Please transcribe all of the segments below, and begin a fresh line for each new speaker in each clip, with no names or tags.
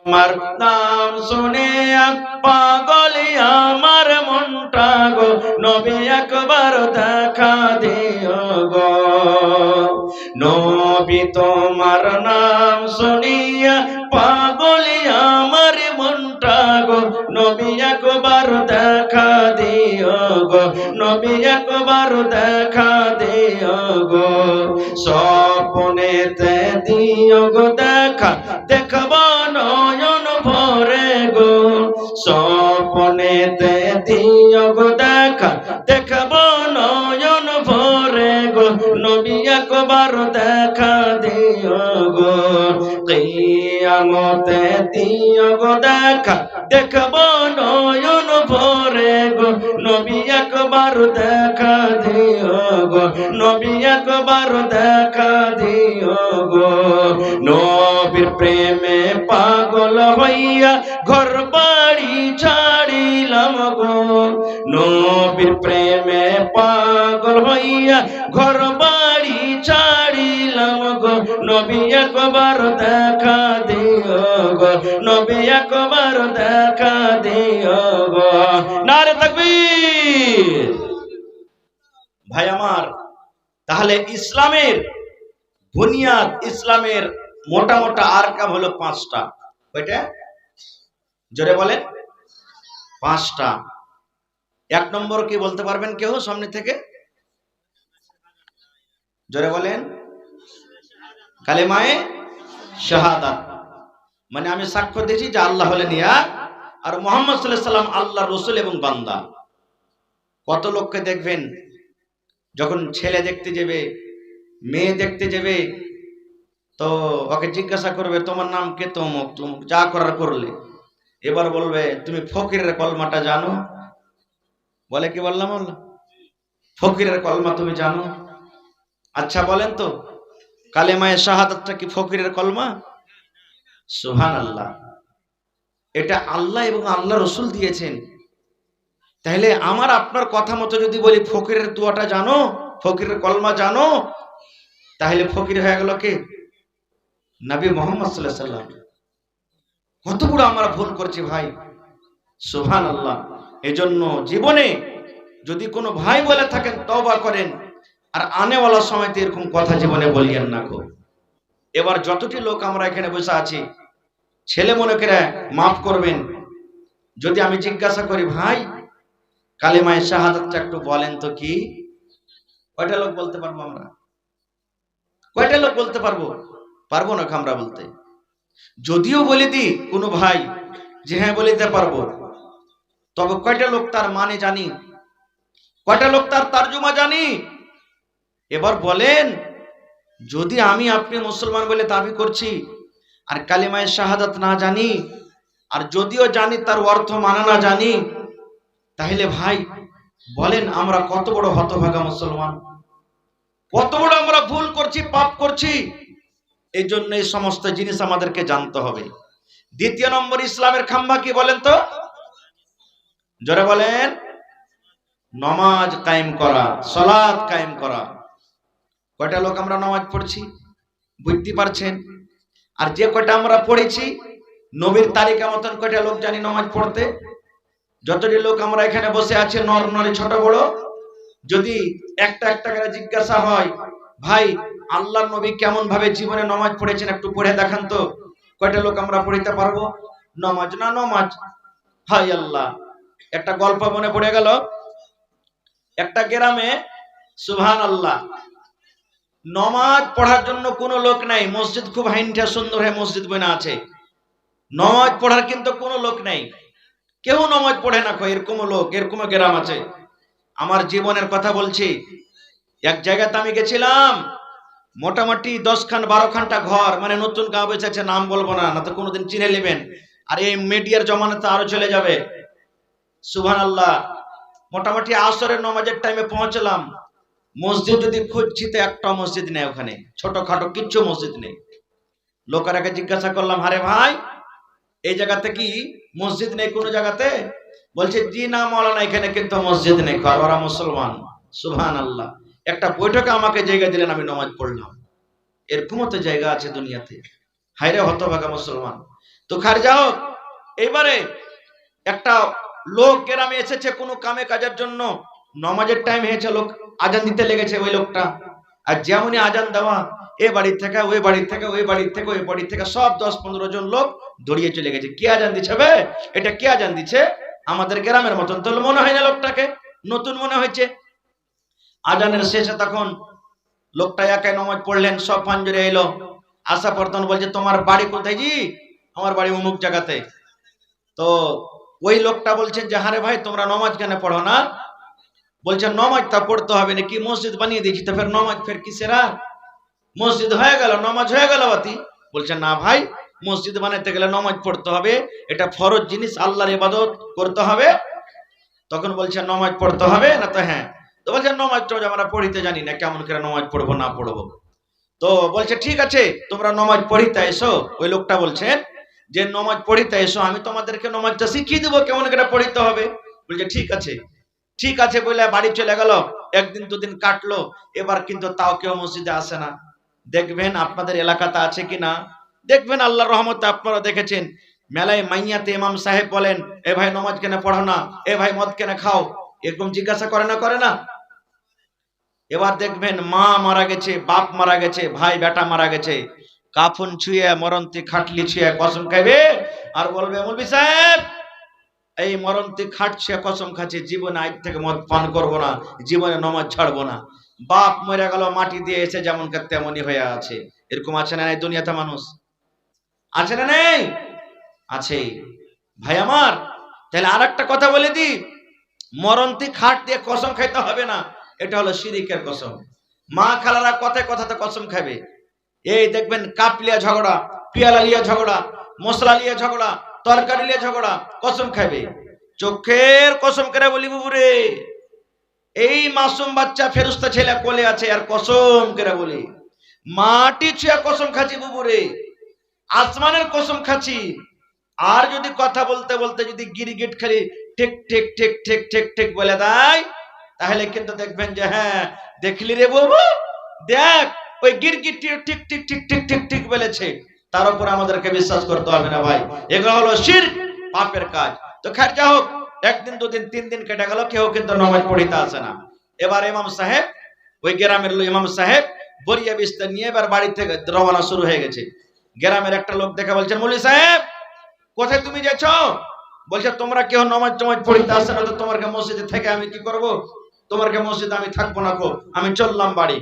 তোমার নাম শুনে পাগল আমার মনটা গো, নবী একবার দেখা দিও গো। নবী তোমার নাম শুনিয়া পাগল আমার মনটা গো, নবী একবার দেখা দিও গো, নবী একবার দেখা দিও গো। স্বপ্নেতে দিও গো দেখা, দেখব নয়ন ভরে গো। স্বপ্নেতে দিও গো দেখা, দেখব নয়ন ভরে গো, নবী একবার দেখা দিও গো। কিয়ামতে দিও গো দেখা, দেখব নয়ন ভরে গো, নবী একবার দেখা দিও গো, নবী একবার দেখা দিও গো। নবীর প্রেমে পাগল হইয়া ঘর বাড়ি ছাড়িলাম গো, নবীর প্রেমে পাগল হইয়া ঘর বাড়ি ছাড়িলাম গো, নবী একবার দেখা দিও গো, নবী একবার দেখা দিও গো। নারে তাকবীর। ভাই আমার, তাহলে ইসলামের বুনিয়াদ, ইসলামের মোটা মোটা আরকাম হলো পাঁচটা। কয়টা? জোরে বলেন। পাঁচটা। এক নম্বর কি বলতে পারবেন কেউ সামনে থেকে? জোরে বলেন। কালেমায়ে শাহাদাত, মানে আমি সাক্ষ্য দিয়েছি যে আল্লাহ হলেন এক আর মুহাম্মদ সাল্লাল্লাহু আলাইহি সাল্লাম আল্লাহর রাসূল এবং বান্দা। কত লোককে দেখবেন যখন ছেলে দেখতে যাবে, মেয়ে দেখতে যাবে, তো ওকে জিজ্ঞাসা করবে তোমার নাম কে, তমুক, তুমি যা করার করলে। এবার বলবে তুমি ফকিরের কলমাটা জানো? বলে কি বললাম? ফকিরের কলমা তুমি জানো? আচ্ছা বলেন তো, কালেমায়ে শাহাদাতটা কি ফকিরের কলমা? সুবহানাল্লাহ। এটা আল্লাহ এবং আল্লাহ রাসূল দিয়েছেন। তাহলে আমার আপনার কথা মতো যদি বলি ফকিরের দোয়াটা জানো, ফকিরের কলমা জানো, তাহলে ফকির হয়ে গেল কে? নবী মুহাম্মদ সাল্লাল্লাহু আলাইহি সাল্লাম। কত বড় আমরা ভুল করছি ভাই। সুবহানাল্লাহ। এজন্য জীবনে যদি কোনো ভাই বলে থাকেন তওবা করেন, আর আনেওয়ালা সময়তে এরকম কথা জীবনে বলিয়েন না গো। এবার যতটি লোক আমরা এখানে বসে আছি, ছেলে মনে করে মাফ করবেন, যদি আমি জিজ্ঞাসা করি ভাই কালেমায়ে শাহাদাতটা একটু বলেন তো কি, কয়টা লোক বলতে পারবো আমরা? কয়টা লোক বলতে পারবো? পারবো না আমরা বলতে। যদিও বলে দিই কোনো ভাই যে হ্যাঁ বলিতে পারবো, তবে কয়টা লোক তার মানে জানি? কয়টা লোক তার তরজমা জানি? এবার বলেন, যদি আমি আপনি মুসলমান বলে দাবি করছি আর কালেমায়ে শাহাদাত না জানি, আর যদিও জানি তার অর্থ মানা না জানি, তাহলে ভাই বলেন আমরা কত বড় হতভাগা মুসলমান, কত বড় আমরা ভুল করছি, পাপ করছি। এই জন্য এই সমস্ত জিনিস আমাদেরকে জানতে হবে। দ্বিতীয় নম্বর ইসলামের খাম্বা কি বলেন তো? জোরে বলেন। নামাজ কায়েম করা, সালাত কায়েম করা। কয়টা লোক আমরা নামাজ পড়ছি বুঝতে পারছেন? আর যে কয়টা আমরা পড়েছি নবীর তালিকা মতন কয়টা লোক জানি নামাজ পড়তে? যতটি লোক আমরা এখানে বসে আছি, নর নারী ছোট বড়, যদি একটা একটা করে জিজ্ঞাসা হয় ভাই আল্লাহর নবী কেমন ভাবে জীবনে নামাজ পড়েছেন একটু পড়ে দেখান তো, কয়টা লোক আমরা পড়িতে পারবো? নামাজ না নামাজ। হায় আল্লাহ, একটা গল্প মনে পড়ে গেল। একটা গ্রামে সুবহানাল্লাহ নামাজ পড়ার জন্য কোনো লোক নাই, মসজিদ খুব হাইনটা সুন্দর হয়ে মসজিদ বনা আছে, নামাজ পড়ার কিন্তু কোনো লোক নাই, কেউ নামাজ পড়ে না, এরকম লোক, এরকম গ্রাম আছে। আমার জীবনের কথা বলছি। এক জায়গাতে আমি গেছিলাম, মোটামুটি 10-12খানটা ঘর, মানে নতুন গাঁও বেঁচেছে, নাম বলবো না, না তো কোনোদিন চিনে নেবেন, আর এই মিডিয়ার জমানাতে আরো চলে যাবে। সুবহানাল্লাহ। মোটামুটি আসরের নামাজের টাইমে পৌঁছলাম, মসজিদ যদি খুঁজছি তো একটা মসজিদ নেই ওখানে, ছোটখাটো কিচ্ছু মসজিদ নেই। লোকেরাকে জিজ্ঞাসা করলাম আরে ভাই এই জায়গাতে কি মসজিদ নেই কোনো জায়গাতে? বলছে জি না মাওলানা এখানে কিন্তু মসজিদ নেই, ওরা মুসলমান। সুবহানাল্লাহ। একটা বৈঠকে আমাকে জায়গা দিলেন, আমি নামাজ পড়লাম। এরকমও তো জায়গা আছে দুনিয়াতে। হায়রে হতভাগা মুসলমান। তো খার যাও, এইবারে একটা লোক গ্রামে এসেছে কোনো কামে কাজের জন্য, নমাজের টাইম হয়েছে, লোক আজান দিতে লেগেছে ওই লোকটা। আর যেমনই আজান দেওয়া, এ বাড়ির থেকে ওই বাড়ির থেকে ওই বাড়ির থেকে ওই বাড়ির থেকে সব 10-15 জন লোক দৌড়িয়ে চলে গেছে। কে আজান দিচ্ছে বে? এটা কে আজান দিচ্ছে? আমাদের গ্রামের মতন তো মনে হয় না, লোকটাকে নতুন মনে হয়েছে। আজানের শেষে তখন লোকটা একাই নামাজ পড়লেন, সব পাঞ্জরে এলো। আসা পর তখন বলছে তোমার বাড়ি কোথায়? জি আমার বাড়ি অমুক জায়গাতে। তো ওই লোকটা বলছেন যে হারে ভাই তোমরা নামাজ কেন পড়ো না? বলছে নামাজটা পড়তে হবে না, কি মসজিদ বানিয়ে দিয়েছি তো ফের নামাজ ফের কিসের? আর মসজিদ হয়ে গেল, নামাজ হয়ে গেল বাতি। বলছে না ভাই, মসজিদ বানাইতে গেলে নামাজ পড়তে হবে, এটা ফরজ জিনিস, আল্লাহর ইবাদত করতে হবে। তখন বলছে নামাজ পড়তে হবে না? তো হ্যাঁ। তো বলছে নামাজটা আমরা পড়িতে জানি না, কেমন করে নামাজ পড়বো না পড়বো? তো বলছে ঠিক আছে তোমরা নামাজ পড়িতে এসো। ওই লোকটা বলছেন যে নামাজ পড়িতে এসো, আমি তোমাদেরকে নামাজটা শিখিয়ে দেবো কেমন করে পড়িতে হবে। বলছে ঠিক আছে। ঠিক আছে বলে বাড়ি চলে গেল। একদিন দুদিন কাটলো, এবার কিন্তু তাও কেউ মসজিদে আসে না। দেখবেন আপনাদের এলাকাতে আছে কিনা, দেখবেন আল্লাহর রহমতে আপনারা দেখেছেন মেলায় মাইয়াতে ইমাম সাহেব বলেন এ ভাই নামাজ কেন পড়ো না, এ ভাই মদ কেন খাও, এরকম জিজ্ঞাসা করে না? এবার দেখবেন মা মারা গেছে, বাপ মারা গেছে, ভাই বেটা মারা গেছে, কাফন ছুঁয়ে মরন্তি খাটলি ছুঁয়ে কসম খাইবে আর বলবে মৌলভী সাহেব এই মরন্তি খাট ছুঁয়ে কসম খাচ্ছে জীবনে আজ থেকে মদ পান করবো না, জীবনে নামাজ ছাড়বো না। বাপ মরে গেল, মাটি দিয়ে এসে যেমন তেমনই হয়ে আছে। এরকম আছে না এই দুনিয়াতে মানুষ? আছে না নেই? আছে ভাই আমার। তাহলে আর একটা কথা বলে দি, মরন্তি খাট দিয়ে কসম খাইতে হবে না, এটা হলো শিরিকের কসম। মা খালারা কথায় কথাতে কসম খাবে। এই দেখবেন কাপ লিয়া ঝগড়া, পিয়ালা লিয়া ঝগড়া, মশলা লিয়া ঝগড়া, তরকারি লিয়া ঝগড়া, কসম খাবে। চোখের কসম করে বলি বুবুরে, এই মাসুম বাচ্চা ফেরেশতা ছেলে কোলে আছে আর কসম করে বলি মাটি ছুঁয়া কসম খাচ্ছি বুবুরে, আসমানের কসম খাচ্ছি। আর যদি কথা বলতে বলতে যদি গিরগিট খালি ঠিক ঠিক ঠিক ঠিক ঠিক ঠিক বলে দেয়, তাহলে কিন্তু দেখবেন যে হ্যাঁ দেখলি রে বাবু, দেখ ওই গিরগিট ঠিক ঠিক ঠিক ঠিক ঠিক ঠিক বলেছে, তার উপর আমাদেরকে বিশ্বাস করতে হবে না ভাই। এগুলো হলো শিরক, পাপের কাজ। তো খের যা হোক, একদিন দুদিন তিন দিন কেটে গেল, কেউ কিন্তু নামাজ পড়িতে আসে না। এবার ইমাম সাহেব, ওই গ্রামের ইমাম সাহেব বরিয়া বিস্তার নিয়ে এবার বাড়ি থেকে রওনা শুরু হয়ে গেছে। গ্রামের একটা লোক দেখে বলছেন মৌলভী সাহেব কোথায় তুমি যাচ্ছ? বলছে তোমরা কেউ নামাজ টামাজ পড়িতে আসছে না, তো তোমাকে মসজিদে থেকে আমি কি করব? তোমাকে মসজিদে আমি থাকবো না, আমি চললাম বাড়ি।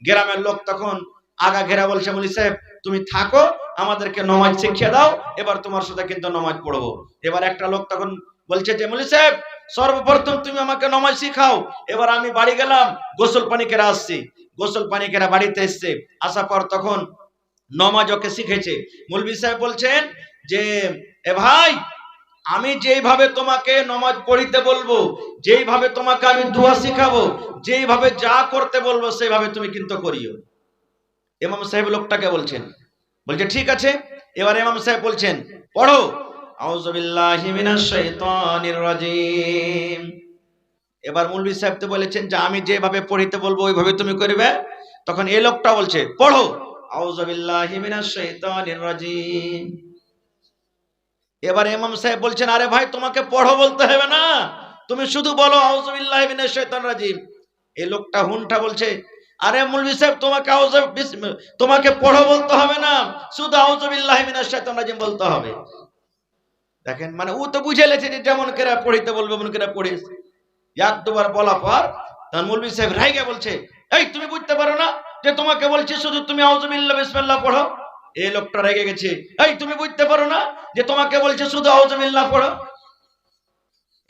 গ্রামের লোক তখন আগা ঘেরা বলছে মৌলভী সাহেব তুমি থাকো, আমাদেরকে নামাজ শিখিয়ে দাও, এবার তোমার সাথে কিন্তু নামাজ পড়বো। এবার একটা লোক তখন বলছে যে মৌলভী সাহেব সর্বপ্রথম তুমি আমাকে নামাজ শিখাও। এবার আমি বাড়ি গেলাম, গোসল পানি করে আসছি। গোসল পানি করে বাড়িতে এসছে, আসার পর তখন নামাজ ওকে শিখেছে। মৌলভী সাহেব বলছেন যে এ ভাই আমি যেইভাবে তোমাকে নামাজ পড়িতে বলবো, যেইভাবে তোমাকে আমি দোয়া শিখাবো, যেইভাবে যা করতে বলবো সেইভাবে তুমি কিন্তু করিও। ইমাম সাহেব লোকটাকে বলছেন, বলছে ঠিক আছে। এবার ইমাম সাহেব বলছেন পড়ো আউযু বিল্লাহি মিনাশ শাইতানির রাজিম। এবার মৌলভী সাহেব তো বলেছেন যে আমি যেভাবে পড়িতে বলবো ওইভাবে তুমি করবে। তখন এই লোকটা বলছে পড়ো আউযু বিল্লাহি মিনাশ শাইতানির রাজিম। এবার ইমাম সাহেব বলছেন আরে ভাই তোমাকে পড়ো বলতে হবে না, তুমি শুধু বলো আউযু বিল্লাহি মিনাশ শাইতানির রাজিম। এই লোকটা হুনটা বলছে আরে মৌলভী সাহেব তোমাকে পড়ো বলতে হবে না, শুধু আউযু বিল্লাহি মিনাশ শাইতানির রাজিম বলতে হবে। দেখেন মানে ও তো বুঝে লেছে যে যেমন করে পড়িতে বলবে মন করে পড়িস। এক দুবার বলা পর তখন মৌলভী সাহেব রাইগে বলছে এই তুমি বুঝতে পারো না যে তোমাকে বলছি শুধু তুমি আউযু বিল্লাহি বিসমিল্লাহ পড়ো? এই লোকটা রেগে গেছে, এই তুমি বুঝতে পারো না যে তোমাকে বলছে শুধু আউযু বিল্লাহ পড়ো?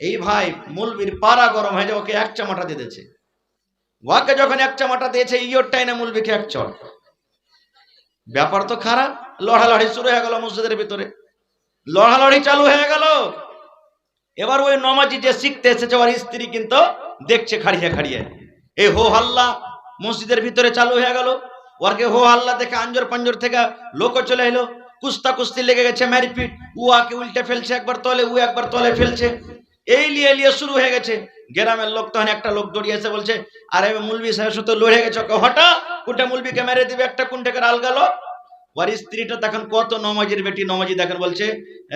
এই ভাই মৌলভীর পাড়া গরম হয়ে যায়, ওকে এক চামাটা দিয়ে দিয়েছে। ওকে যখন এক চামাটা দিয়েছে ইয়োর টাইনে মৌলভীকে এক চড়। ব্যাপার তো খারাপ, লড়ালড়ি শুরু হয়ে গেল মসজিদের ভিতরে, লড়ালড়ি চালু হয়ে গেল। এবার ওই নমাজি যে শিখতে এসেছে ওর স্ত্রী কিন্তু দেখছে খাড়িয়ে খাড়িয়ে, এই হো হাল্লা মসজিদের ভিতরে চালু হয়ে গেল। ওরকে হো হাল্লা দেখে আঞ্জর পাঞ্জর থেকে লোক চলে এলো, কুস্তা কুস্তি লেগে গেছে, মারপিট, ও আকে উল্টে ফেলছে, একবার তলে ও একবার তলে ফেলছে, এই লিয়ে শুরু হয়ে গেছে। গ্রামের লোক তখন একটা লোক দৌড়িয়ে এসে বলছে আরে মৌলভী সাহেব তো লড়ে গেছে, হঠাৎ কোনটা মৌলভীকে মেরে দিবে, একটা কোনটাকে আলগালো। ওর স্ত্রীটা দেখেন কত নমাজের বেটি, নমাজি দেখেন বলছে,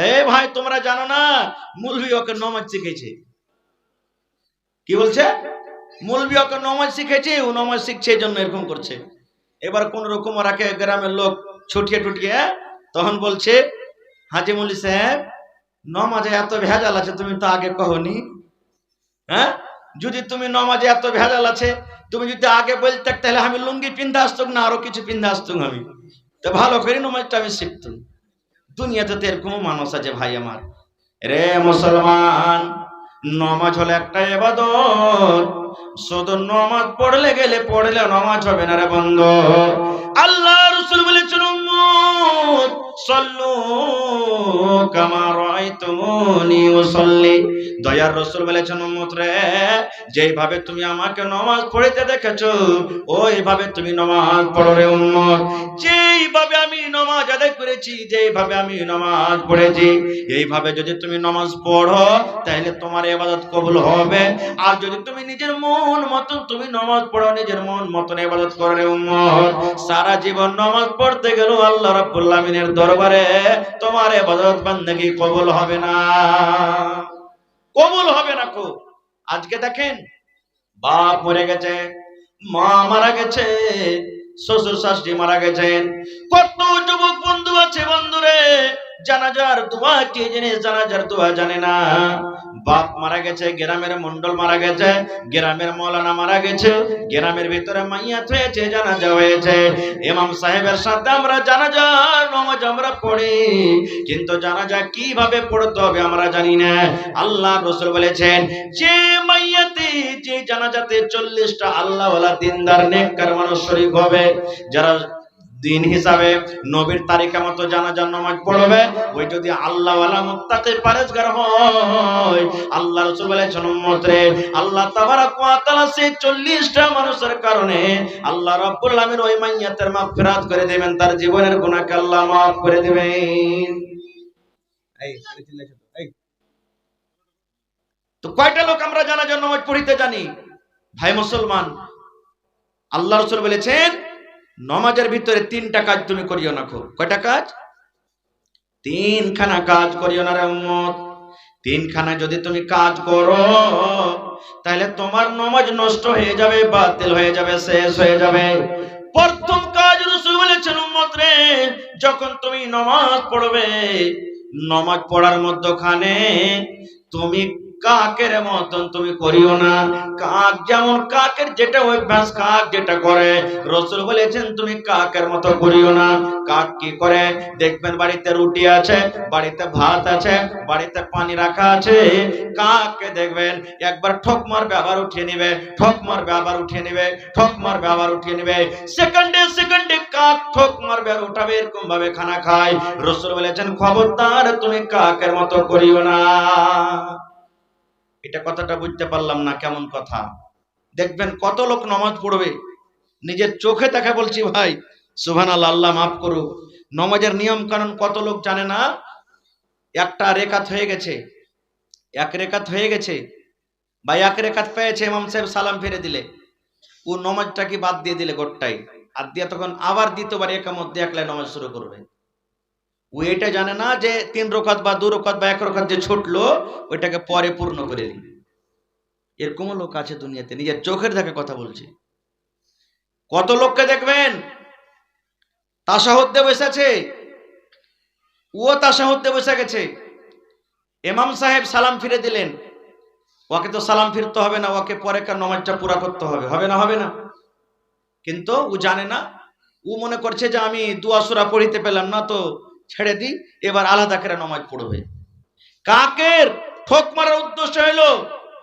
এ ভাই তোমরা জানো না মৌলভী ওকে নমাজ শিখেছে। কি বলছে? মৌলভী ওকে নমাজ শিখেছে, ও নমাজ শিখছে এই জন্য এরকম করছে। এবার কোন রকম ওরাকে গ্রামের লোক ছুটিয়ে টুটিয়ে তখন বলছে, হাজি মৌলী সাহেব নমাজে এত ভেজাল আছে তুমি তো আগে কহনি। হ্যাঁ, যদি তুমি নমাজে এত ভেজাল আছে তুমি যদি আগে বলতে তাহলে আমি লুঙ্গি পিন্ধা আসতুম না আরো কিছু পিন্ধা আসতুম, আমি তো ভালো করে নমাজটা আমি শিখতুম। দুনিয়াতে তো এরকম মানুষ আছে ভাই আমার। রে মুসলমান, নমাজ হলো একটা ইবাদত, শুধু নমাজ পড়লে নমাজ হবে না রে বন্ধু। আল্লাহ রাসূল বলেছেন, উম্মত সাল্লু কামা রাআইতুমুনি উসাল্লি। দয়ার রাসূল বলেছেন, উম্মত রে যেইভাবে তুমি আমাকে নামাজ পড়তে দেখেছো ওইভাবে তুমি নামাজ পড়ো রে উম্মত। যেইভাবে আমি নামাজ আদায় করেছি, যেইভাবে আমি নামাজ পড়েছি, এইভাবে যদি তুমি নামাজ পড়ো তাহলে তোমার ইবাদত কবুল হবে। আর যদি তুমি নিজের মন মতন তুমি নামাজ পড়ো, নিজের মন মতন ইবাদত করো রে উম্মত, সারা জীবন নামাজ পড়তে গেলেও আল্লাহ রাব্বুল আলামিনের দরবারে তোমার ইবাদত বান্দেগি কবুল হবে না, কবুল হবে না। কো আজকে দেখেন, বাপ মরে গেছে, মা মারা গেছে, শ্বশুর শাশুড়ি মারা গেছেন, কত যুবক বন্ধু আছে বন্ধুরে জানাজার দোয়া কি জিনিস, জানাজার দোয়া জানে না। বাপ মারা গেছে, গ্রামের মন্ডল মারা গেছে, গ্রামের মৌলানা মারা গেছে, গ্রামের ভিতরে মাইয়াত হয়েছে, জানাজা হয়েছে, ইমাম সাহেবের সাথে আমরা জানাজার নামাজ আমরা পড়ি, কিন্তু জানাজা কিভাবে পড়তে হবে আমরা জানি না। আল্লাহ রাসূল বলেছেন, যে মাইয়াতে যে জানাজাতে 40টা আল্লাহওয়ালা দিনদার নেককার মানুষ শরীক হবে, যারা দিন হিসাবে নবীর তারিখে মতো জানাজার নামাজ পড়বে, ওই যদি আল্লাহওয়ালা মুত্তাকি পরেজগার হয়, আল্লাহ রাসূল বলেছেন, উম্মত রে আল্লাহ তাবারক ওয়া তাআলা সেই 40টা মানুষের কারণে আল্লাহ রাব্বুল আলামিন ওই মাইয়াতের মাগফিরাত করে দিবেন, তার জীবনের গুনাহকে আল্লাহ মাফ করে দিবেন। তো কয়টা লোক আমরা জানাজার নামাজ পড়িতে জানি ভাই মুসলমান? আল্লাহ রাসূল বলেছেন, নামাজের ভিতরে 3টা কাজ তুমি করিও না। কয়টা কাজ? 3খানা কাজ করিও না রে উম্মত। 3খানা যদি তুমি কাজ করো তাহলে তোমার নামাজ নষ্ট হয়ে যাবে, বাতিল হয়ে যাবে, শেষ হয়ে যাবে। প্রথম কাজ রাসূল বলেছেন, উম্মত রে যখন তুমি নামাজ পড়বে, নামাজ পড়ার মধ্যখানে তুমি কাকের মতন তুমি করিও না। কাক যেমন কাকের যেটা অভ্যাস, কাক যেটা করে, রাসূল বলেছেন তুমি কাকের মতো করিও না। কাক কি করে? দেখবেন বাড়িতে রুটি আছে, বাড়িতে ভাত আছে, বাড়িতে পানি রাখা আছে, কাককে দেখবেন একবার ঠক মারবে আবার উঠিয়ে নেবে, ঠক মারবে আবার উঠিয়ে নেবে, ঠক মারবে আবার উঠিয়ে নেবে, সেকেন্ডে সেকেন্ডে কাক ঠক মারবে আর উঠাবে, এরকম ভাবে খানা খায়। রাসূল বলেছেন, খবরদার তুমি কাকের মতো করিও না। এটা কথাটা বুঝতে পারলাম না, কেমন কথা? দেখবেন কত লোক নামাজ পড়বে, নিজের চোখে দেখা বলছি ভাই, সুবহানাল্লাহ, আল্লাহ মাফ করুক, নামাজের নিয়ম কানুন কত লোক জানে না। একটা রেকাত হয়ে গেছে, এক রেকাত হয়ে গেছে বা এক রেকাত পেয়েছে, ইমাম সাহেব সালাম ফিরে দিলে ও নামাজটা কি বাদ দিয়ে দিলে গোটটাই, আর দিয়ে তখন আবার দ্বিতীয়বার একামত দিয়ে একলাই নামাজ শুরু করবে। ও এটা জানে না যে 3 রাকাত বা 2 রাকাত বা 1 রাকাত যে ছুটলো ওইটাকে পরে পূর্ণ করে দিই। এরকম লোক আছে দুনিয়াতে, নিজের চোখের দেখা কথা বলছি। কত লোককে দেখবেন তাশাহুদে বসেছে, ও তাশাহুদে বসে গেছে, ইমাম সাহেব সালাম ফিরে দিলেন, ওকে তো সালাম ফিরতে হবে না, ওকে পরে কার নামাজটা পুরা করতে হবে, হবে না? হবে না। কিন্তু ও জানে না, ও মনে করছে যে আমি দুয়া সূরা পড়িতে পেলাম না তো ছেড়ে দিই, এবার আলাদা করে নামাজ পড়বে। কাকের ঠোক মারার উদ্দেশ্য হলো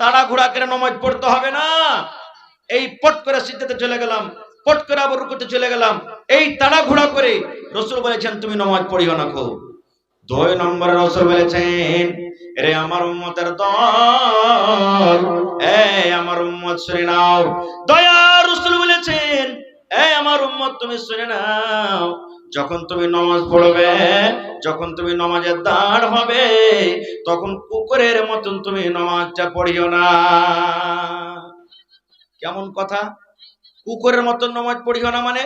তাড়াহুড়া করে নামাজ পড়তে হবে না। এই পট করে সিজদাতে চলে গেলাম, পট করে আবার রুকুতে চলে গেলাম, এই তাড়াহুড়া করে রাসূল বলেছেন তুমি নামাজ পড়িও না। 2 নম্বরে রাসূল বলেছেন, রে আমার উম্মতের দল, এই আমার উম্মত শুনে নাও, দয়ার রাসূল বলেছেন, এই আমার উম্মত তুমি শুনে নাও, যখন তুমি নামাজ পড়বে, যখন তুমি নামাজে দাঁড় হবে, তখন কুকুরের মতন তুমি নামাজটা পড়িও না। কেমন কথা? কুকুরের মতন নামাজ পড়িও না মানে?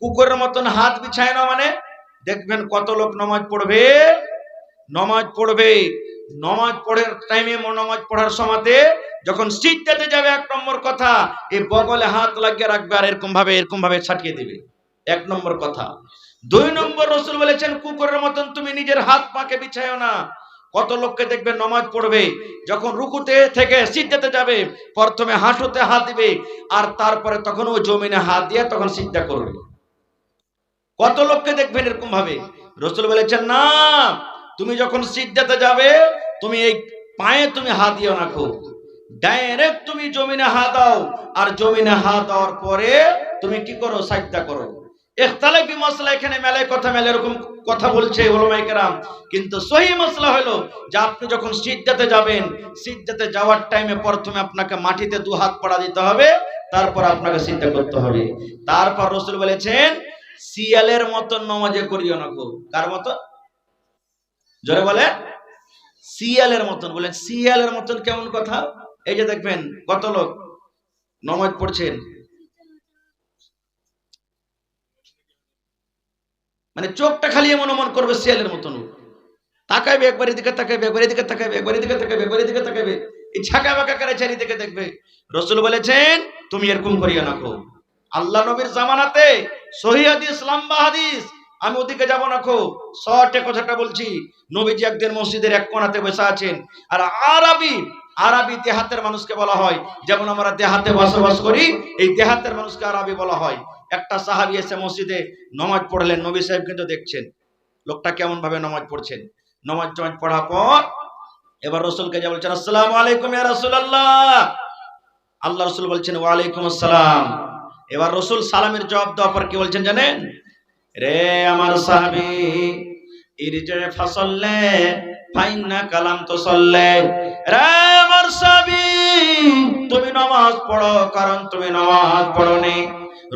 কুকুরের মতন হাত বিছায় না মানে? দেখবেন কত লোক নামাজ পড়বে, নামাজ পড়বে, নামাজ পড়ার টাইমে, নামাজ পড়ার সময়তে যখন সিজদাতে যাবে, এক নম্বর কথা এই বগলে হাত লাগিয়ে রাখবে আর এরকম ভাবে ছাটিয়ে দিবে, এক নম্বর কথা। দুই নম্বর, রাসূল বলেছেন কুকুরের মতন তুমি নিজের হাত পাকে বিছায়ও না। কত লোককে দেখবে নামাজ পড়বে, যখন রুকুতে থেকে সিজদাতে যাবে প্রথমে হাঁটুতে হাত দিবে আর তারপরে তখন ও জমিনে হাত দিয়ে তখন সিজদা করবে। কত লোককে দেখবেন এরকম ভাবে। রাসূল বলেছেন না, তুমি যখন সিজদাতে যাবে তুমি এই পায়ে তুমি হাত দিও না, খুব ডাইরেক্ট তুমি জমিনে হাত দাও আর জমিনে হাত দেওয়ার পরে তুমি কি করো, সাজদা করো। ইখতিলাফি মাসলা এখানে মেলায় কথা মেলে এরকম কথা বলছে উলামায়ে কেরাম, কিন্তু সহিহ মাসলা হলো যে আপনি যখন সিজদাতে যাবেন, সিজদাতে যাওয়ার টাইমে প্রথমে আপনাকে মাটিতে দু হাত পড়া দিতে হবে, তারপর আপনাকে সিজদা করতে হবে। তারপর রাসূল বলেছেন শিয়ালের মতন নামাজে করিও না। খুব কার মতন? জোরে বলে, শিয়ালের মতন। বলেন শিয়ালের মতন কেমন কথা? এই যে দেখবেন কত লোক নামাজ পড়ছেন, মানে চোখটা খালি এমন মন করবে শিয়ালের মতন, তাকাইবে একবার এদিকে, তাকাইবে একবার এদিকে, তাকাইবে একবার এদিকে, তাকাইবে একবার এদিকে, তাকাইবে, এই ছাকা বাঁকা করে চারিদিকে দেখবে। রাসূল বলেছেন তুমি এরকম করিও না। খুব আল্লাহ নবীর জামানাতে সহিহ হাদিস, লম্বা হাদিস, আমি ওদিকে যাব না, খুব শর্টে কথাটা বলছি। নবীজি একদিন মসজিদের এক কোণাতে বসে আছেন আর আরবি দেহাতের মানুষকে বলা হয়, যেমন আমরা দেহাতে বসবাস করি, এই দেহাতের মানুষকে আরবি বলা হয়। একটা সাহাবী এসে মসজিদে নামাজ পড়লেন, নবী সাহেব কিন্তু দেখছেন লোকটা কেমন ভাবে নামাজ পড়ছেন। নামাজ পড়ার পর এবার রাসূলকে যা বলছেন, আসসালামু আলাইকুম ইয়া রাসূলুল্লাহ। আল্লাহ রাসূল বলছেন ওয়া আলাইকুম আসসালাম। এবার রাসূল সালামের জবাব দেওয়ার পর কি বলছেন জানেন? রে আমার সাহাবী, ইরজি ফাসাল্লি ফাইন্না কালাম তুসাল্লি। রে আমার সাহাবী, তুমি নামাজ পড়ো, কারণ তুমি নামাজ পড়োনি।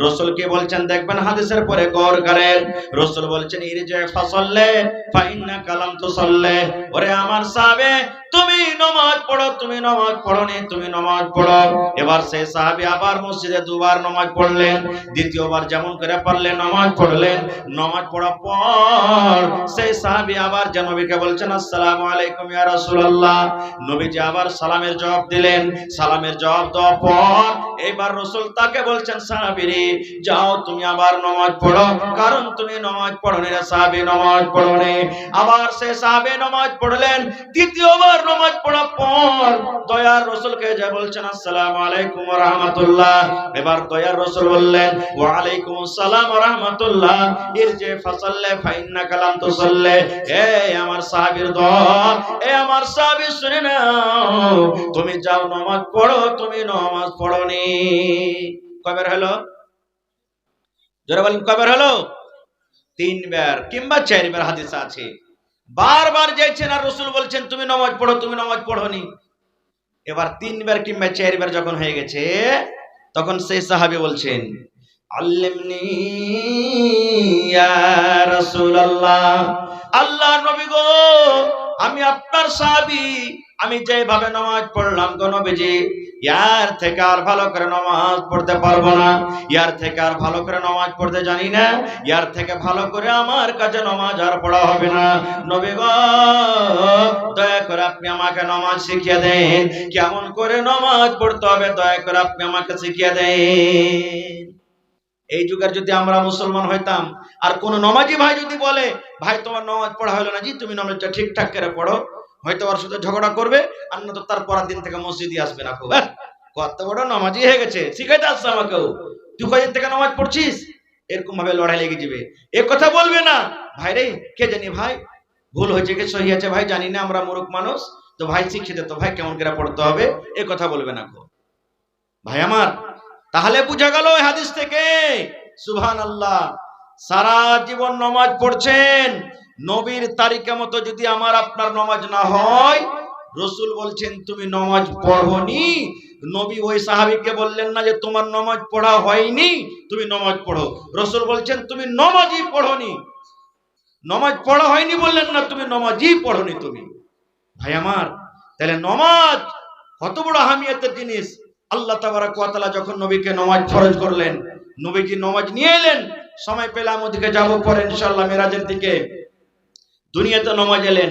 রাসূল কি বলছেন দেখবেন হাদিসের পরে গৌর করেন। রাসূল বলছেন ইরজি ফাসাল্লি ফাইন্না কালাম তুসাল্লি। ওরে আমার সাহাবী, তুমি নামাজ পড়ো, তুমি নামাজ পড়োনি, তুমি নামাজ পড়ো। এবার সেই সাহাবী আবার মসজিদে দুবার নামাজ পড়লেন, দ্বিতীয়বার যেমন করে পারলেন নামাজ পড়লেন। নামাজ পড়ার পর সেই সাহাবী আবার যে নবীকে বলছেন আসসালামু আলাইকুম ইয়া রাসূলুল্লাহ। নবীজি আবার সালামের জবাব দিলেন। সালামের জবাব দেওয়ার পর এবার রাসূল তাকে বলছেন সাহাবী রে, যাও তুমি আবার নামাজ পড়ো, কারণ তুমি নামাজ পড়োনি। রে সাহাবী নামাজ পড়োনি। আবার সেই সাহাবী নামাজ পড়লেন। দ্বিতীয়বার নামাজ পড়ার পর দয়ার রাসূলকে যা বলছেন আসসালামু আলাইকুম ওয়া রাহমাতুল্লাহ। এবার দয়ার রাসূল বললেন ওয়া আলাইকুম আসসালাম ওয়া রাহমাতুল্লাহ। ইরজি ফাসাল্লি ফাইন্না কালাম তুসাল্লি। আমার সাহাবীর দল, আমার সাহাবী শুনে নাও, তুমি যাও নামাজ পড়ো, তুমি নামাজ পড়োনি। কয়বার হলো? যারা বলেন কয়বার হলো? তিনবার কিংবা চারবার হাদিস আছে। বারবার যাইছেন আর রাসূল বলছেন তুমি নামাজ পড়ো, তুমি নামাজ পড়োনি। এবার তিনবার কিংবা চারবার যখন হয়ে গেছে, তখন সেই সাহাবী বলছেন আল্লিমনি ইয়া রাসূলুল্লাহ। আল্লাহর নবী গো, আমি আপনার সাহাবী, আমি যেভাবে নামাজ পড়লাম গো নবীজি, ইয়ার থেকে আর ভালো করে নামাজ পড়তে পারবো না, ইয়ার থেকে আর ভালো করে নামাজ পড়তে জানি না, ইয়ার থেকে ভালো করে আমার কাছে নামাজ আর পড়া হবে না। নবী গো, দয়া করে আপনি আমাকে নামাজ শিখিয়ে দেন, কেমন করে নামাজ পড়তে হবে দয়া করে আপনি আমাকে শিখিয়ে দেন। এই যুগের যদি আমরা মুসলমান হইতাম আর কোন নামাজি ভাই যদি বলে ভাই তোমার নামাজ পড়া হলো না, জি তুমি নামাজটা ঠিকঠাক করে পড়ো, হয়তো ওর সাথে ঝগড়া করবে, আর না তো তার পরের দিন থেকে মসজিদে আসবে না। খুব কত বড় নামাজি হয়ে গেছে, শিখাইতে আসছে আমাকেও, তুই কয়দিন থেকে নামাজ পড়ছিস, এরকম ভাবে লড়াই লেগে যাবে। এ কথা বলবে না ভাই রে, কে জানি ভাই ভুল হয়েছে কি সহি আছে ভাই জানি না, আমরা মূর্খ মানুষ, তো ভাই শিখিয়ে দে তো ভাই কেমন করে পড়তে হবে, এ কথা বলবে না গো ভাই আমার। তাহলে বুঝা গেল এই হাদিস থেকে সুবহানাল্লাহ, সারা জীবন নামাজ পড়ছেন, নবীর তারিকা মতো যদি আমার আপনার নামাজ না হয়, রাসূল বলছেন তুমি নামাজ পড়োনি। নবী ওই সাহাবীকে বললেন না যে তোমার নামাজ পড়া হয়নি, তুমি নামাজ পড়ো। রাসূল বলছেন তুমি নামাজই পড়োনি, নামাজ পড়া হয়নি বললেন না, তুমি নামাজই পড়োনি তুমি। ভাই আমার, তাহলে নামাজ কত বড় আহমিয়তের জিনিস। আল্লাহ তাবারক ওয়া তাআলা যখন নবীকে নামাজ ফরজ করলেন, নবীজি নামাজ নিয়ে এলেন, সময় পেলাম ওদিকে যাব পরে ইনশাআল্লাহ মিরাজের দিকে। দুনিয়াতে নামাজ এলেন,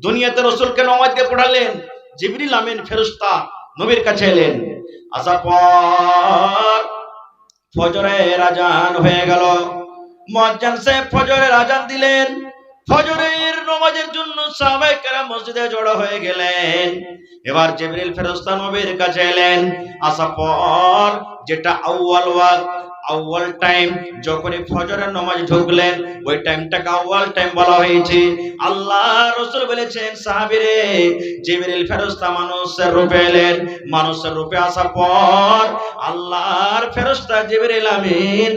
দুনিয়াতে রাসূলকে নামাজ দিয়ে পড়ালেন। জিবরিল আমিন ফেরেশতা নবীর কাছে এলেন, আসার পর ফজরের আজান হয়ে গেল। মুয়াজ্জিন সাহেব ফজরের আজান দিলেন। ফজরের নামাজের জন্য সাহাবায়ে কেরাম মসজিদে জড়ো হয়ে গেলেন। এবার জিবরিল ফেরেশতা নবীর কাছে এলেন, আসার পর যেটা আউয়াল ওয়াক্ত, আউয়াল টাইম, যখনই ফজরের নামাজ ঢুকলেন ওই টাইমটাকে আউয়াল টাইম বলা হয়েছে। আল্লাহ রাসূল বলেছেন, সাহাবীরে জিবরিল ফেরেশতা মানুষের রূপে এলেন। মানুষের রূপে আসার পর আল্লাহর ফেরেশতা জিবরিল আমিন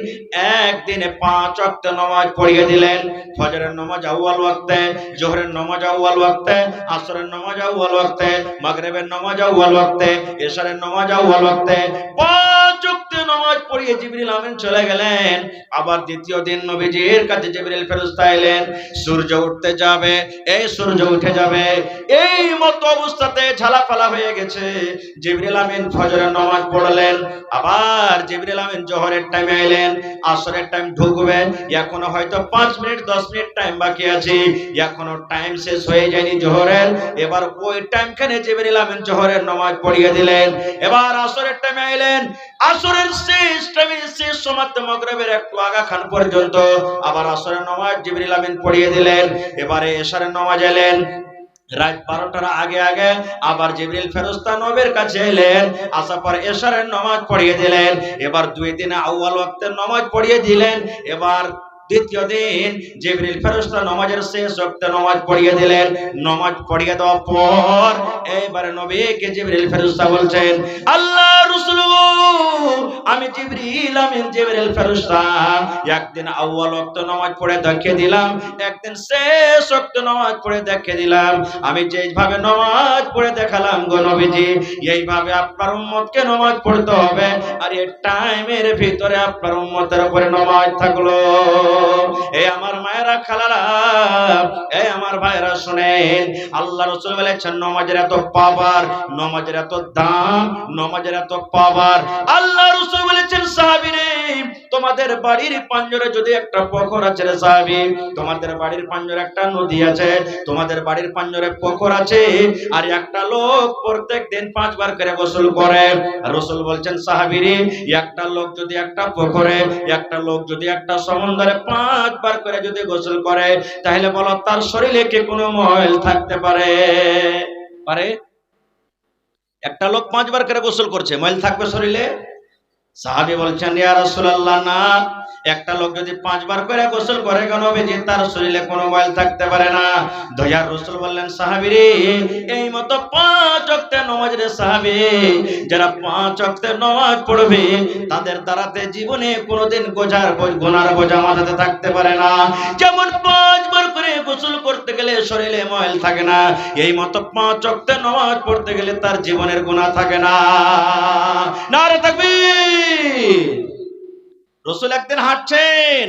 একদিনে 5 ওয়াক্ত নামাজ পড়িয়ে দিলেন। ফজরের নামাজ আউয়াল ওয়াক্তে, জোহরের নামাজ আউয়াল ওয়াক্তে, আসরের নামাজ আউয়াল ওয়াক্তে, মাগরিবের নামাজ আউয়াল ওয়াক্তে, ইশারের নামাজ আউয়াল ওয়াক্তে 5 ওয়াক্ত নামাজ পড়িয়ে জিবরিল আমিন চলে গেলেন। আবার দ্বিতীয় দিন নবীজির কাছে জিবরিল ফেরেশতা এলেন। সূর্য উঠতে যাবে, এই সূর্য উঠে যাবে, এই মতো অবস্থাতে ঝালাফালা হয়ে গেছে। জিবরিল আমিন ফজরের নামাজ পড়লেন। আবার জিবরিল আমিন জোহরের টাইমে এলেন। আসরের টাইম ঢুকবে, এখনো হয়তো 5 মিনিট 10 মিনিট টাইম বাকি আছে, এখনো টাইম শেষ হয়ে যায়নি জোহরের। এবার ওই টাইমখানে জিবরিল আমিন জোহরের নামাজ পড়িয়ে দিলেন। এবার আসরের টাইমে এলেন। আসরের শেষ টাইমে, শেষ সমাপ্ত মাগরিবের একটু আগাখান পর্যন্ত আবার আসরের নামাজ জিবরিল আমিন পড়িয়ে দিলেন। এবারে এশারের নামাজ এলেন। রাত 12টার আগে আগে আবার জিবরিল ফেরেশতা নবীর কাছে এলেন। আসার পর এশারের নামাজ পড়িয়ে দিলেন। এবার 2 দিনে আউয়াল ওয়াক্তের নামাজ পড়িয়ে দিলেন। এবার দ্বিতীয় দিন জিবরিল ফেরেশতা নামাজের শেষ ওয়াক্তে নামাজ পড়িয়ে দিলেন। নামাজ পড়িয়ে দেওয়ার পর এবারে নবীকে জিবরিল ফেরেশতা বলছেন, আল্লাহ রাসূল, আমি জিবরিল আমিন জিবরিল ফেরেশতা একদিন আউয়াল ওয়াক্ত নামাজ পড়ে দেখিয়ে দিলাম, একদিন শেষ ওয়াক্ত নামাজ পড়ে দেখিয়ে দিলাম। আমি যেইভাবে নামাজ পড়ে দেখালাম গো নবীজি, এইভাবে আপনার উম্মতকে নামাজ পড়তে হবে। আর এই টাইমের ভিতরে আপনার উম্মতের উপরে নামাজ থাকলো। এই আমার মায়েরা, খালারা, এই আমার ভাইরা শুনেন, আল্লাহ রাসূল বলেছেন নামাজের এত পাওয়ার, নামাজের এত দাম, নামাজের এত পাওয়ার। আল্লাহ রাসূল বলেছেন, সাহাবীরে তোমাদের বাড়ির পাঞ্জরে যদি একটা পুকুর আছে রে সাহাবী, তোমাদের বাড়ির পাঞ্জরে একটা নদী আছে, তোমাদের বাড়ির পাঞ্জরে পুকুর আছে, আর একটা লোক প্রত্যেকদিন 5 বার করে গোসল করে। রাসূল বলছেন, সাহাবীরে একটা লোক যদি একটা পুকুরে, একটা লোক যদি একটা সমুদ্রে 5 বার করে যদি গোসল করে, তাহলে বলো তার শরীরে কি কোনো ময়ল থাকতে পারে? পারে? একটা লোক 5 বার করে গোসল করছে, ময়ল থাকবে শরীরে? সাহাবী বলছেন, ইয়া রাসূলুল্লাহ, না। একটা লোক যদি 5 বার করে গোসল করে কেন নবীজি তার শরীরে কোনো ময়ল থাকতে পারে না। দয়ার রাসূল বললেন, সাহাবীরে এই মতো 5 ওয়াক্তের নামাজ রে সাহাবী, যারা 5 ওয়াক্তের নামাজ পড়বে তাদের দ্বারাতে জীবনে কোনোদিন গুনার বোঝা মাথাতে থাকতে পারে না। যেমন 5 বার করে গোসল করতে গেলে শরীরে ময়ল থাকে না, এই মতো 5 ওয়াক্তের নামাজ পড়তে গেলে তার জীবনের গুনাহ থাকে না। নারে তাকবীর। রাসূল একদিন হাঁটছেন,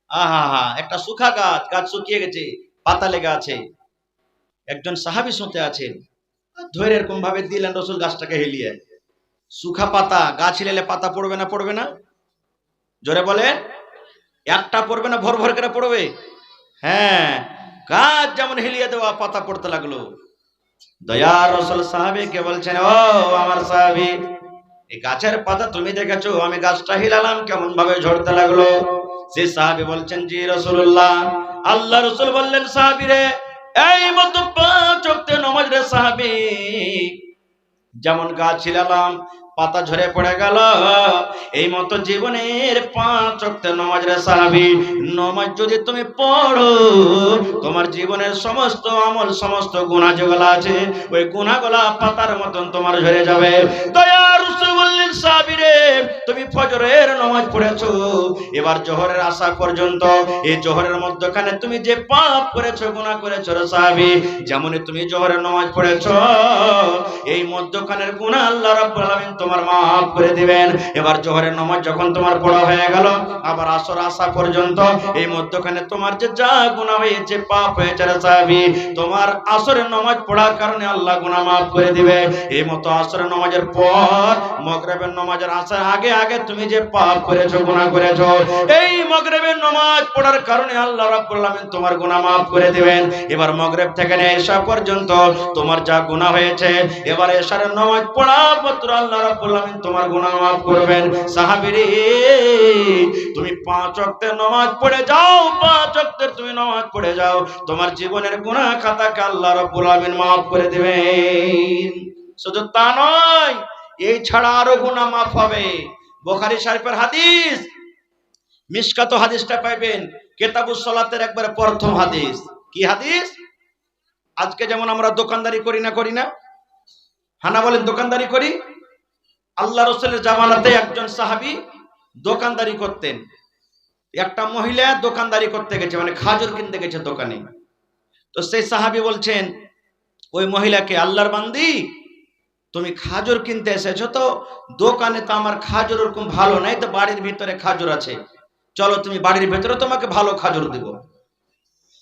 আহা, একটা শুকা গাছ শুকিয়ে গেছে, পাতা লেগে আছে। একজন সাহাবী শুনতে আছেন, ধরে এরকম ভাবে দিলেন রাসূল গাছটাকে হেলিয়ে। শুকা পাতা, গাছ হিলালে পাতা পড়বে না? পড়বে না? জোরে বলেন। একটা পড়বে না, ভর ভর করে পড়বে? হ্যাঁ, গাছ যেমন হেলিয়ে দেওয়া, পাতা পড়তে লাগলো। দয়ার রাসূল সাহাবীকে বলছেন, ও আমার সাহাবী, এই গাছের পাতা তুমি দেখেছো? আমি গাছটা হিলালাম, কেমন ভাবে ঝরতে লাগলো। সেই সাহাবী বলছেন, জি রাসূলুল্লাহ। আল্লাহ রাসূল বললেন, সাহাবীরে এই মতো 5 ওয়াক্তের নামাজ রে সাহাবী, যেমন গাছ হিলালাম পাতা ঝরে পড়ে গেল, এই মতো জীবনের 5 ওয়াক্তের নামাজ রে সাহাবী, নামাজ যদি তুমি পড়ো তোমার জীবনের সমস্ত আমল, সমস্ত গুনাহ যেগুলো আছে ওই গুনাহগুলো পাতার মতন তোমার ঝরে যাবে। দয়ার রাসূল বললেন, সাহাবীরে তুমি ফজরের নামাজ পড়েছো, এবার জোহরের আসা পর্যন্ত এই জোহরের মধ্যখানে তুমি যে পাপ করেছো, গুনাহ করেছো রে সাহাবী, যেমনই তুমি জোহরের নামাজ পড়েছো এই মধ্যখানের গুনাহ আল্লাহ রাব্বুল আলামিন তোমার মাফ করে দিবেন। এবার জোহরের নামাজ যখন তোমার পড়া হয়ে গেল, আবার আসর আসা পর্যন্ত এই মধ্যখানে তোমার যে যা গুনাহ হয়েছে, পাপ হয়েছে রে সাহাবী, তোমার আসরের নামাজ পড়ার কারণে আল্লাহ গুনাহ মাফ করে দিবে। এই মতো আসরের নামাজের পর মাগরিবের নামাজের আসার আগে আগে তুমি যে পাপ করেছো, গুনাহ করেছো, এই মাগরিবের নামাজ পড়ার কারণে আল্লাহ রাব্বুল আলামিন তোমার গুনাহ maaf করে দিবেন। এবার মাগরিব থেকে এশা পর্যন্ত তোমার যা গুনাহ হয়েছে, এবার এশার নামাজ পড়া মাত্র আল্লাহ রাব্বুল আলামিন তোমার গুনাহ maaf করবেন। সাহাবীরে, তুমি 5 ওয়াক্তের নামাজ পড়ে যাও, 5 ওয়াক্তের তুমি নামাজ পড়ে যাও, তোমার জীবনের গুনাহ খাতাকে আল্লাহ রাব্বুল আলামিন maaf করে দিবেন। শুধু তা নয়, এই ছাড়া আরো গুনাহ maaf হবে। বুখারী শরীফের হাদিস, মিশকাত হাদিসটা পাইবেন কিতাবুস সালাতের একবারে প্রথম হাদিস। কি হাদিস? আজকে যেমন আমরা দোকানদারি করি না? হানা বলেন দোকানদারি করি। আল্লাহ রাসূলের জামানাতে একজন সাহাবী দোকানদারি করতেন। একটা মহিলা দোকানদারি করতে গেছে, মানে খাজুর কিনতে গেছে দোকানে। তো সেই সাহাবী বলছেন ওই মহিলাকে, আল্লাহর বান্দি, তুমি খাজুর কিনতে এসেছো, তো দোকানে তো আমার খাজুর ওরকম ভালো নাই, তো বাড়ির ভিতরে খাজুর আছে, চলো তুমি বাড়ির ভিতরে তোমাকে ভালো খাজুর দেব।